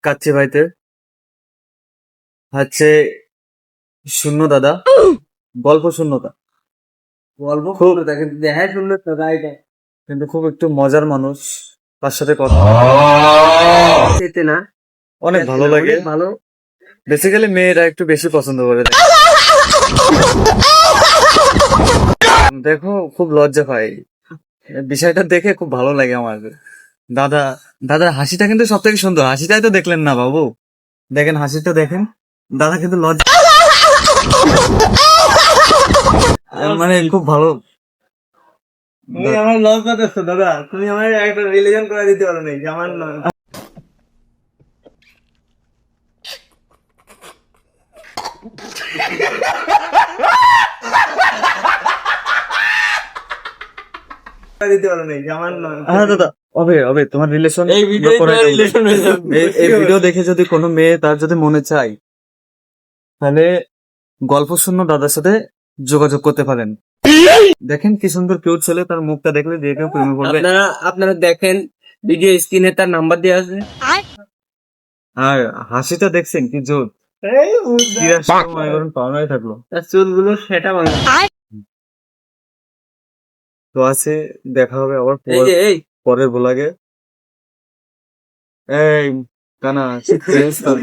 কাচ্চি ভাইতে হচ্ছে শূন্য দাদা, গল্প শূন্যতা, গল্প খুব তাকে দেখায় শুনলে তো গাইটা কিন্তু খুব একটু মজার মানুষ, তার সাথে কথা চেতে না, অনেক ভালো লাগে। অনেক ভালো। বেসিক্যালি মেয়েরা একটু বেশি পছন্দ করে। দেখো খুব লজ্জা পাই, বিষয়টা দেখে খুব ভালো লাগে আমার। দাদা, দাদার হাসিটা কিন্তু সব থেকে সুন্দর। হাসিটাই তো দেখলেন না বাবু, দেখেন হাসিটা দেখেন। দাদা কিন্তু লজ্জা মানে খুব ভালো। তুমি আমার লস পাচ্ছ দাদা, তুমি আমার একটা রিলেশন করে দিতে পারো নাই যে আমার দিতে পারো নাই যে আমার হ্যাঁ দাদা, হবে হবে তোমার রিলেশন। এই ভিডিও রিলেশন হয়ে যাবে। এই ভিডিও দেখে যদি কোনো মেয়ে তার যদি মনে চায়, তাহলে গল্প শূন্য দাদার সাথে যোগাযোগ করতে পারেন। দেখেন কি সুন্দর কিউট ছেলে, তার মুখটা দেখলে যে কেউ প্রেমে পড়বে। আপনারা দেখেন ভিডিও স্ক্রিনে তার নাম্বার দেওয়া আছে। আর হাসিটা দেখছেন কি জোর, এই পাওনায় থাকলো। তার চুলগুলো সেটা ভালো। তো আছে, দেখা হবে আবার এই যে এই পরের ব্লগে। এই কানা চেঞ্জ কর।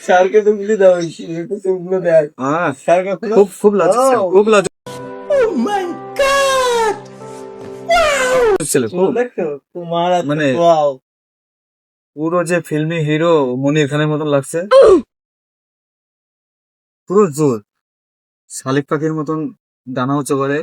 স্যারকে চুগলি দাও, একটু চুগলো দেয়। স্যারকে খুব খুব লজ্জা, খুব লজ্জা ছেলে, খুব দেখছো তোমার মানে পুরো যে ফিল্মি হিরো মনির খানের মতন লাগছে, পুরো জোর। শালিক পাখির মতন ডানা উঁচু করে।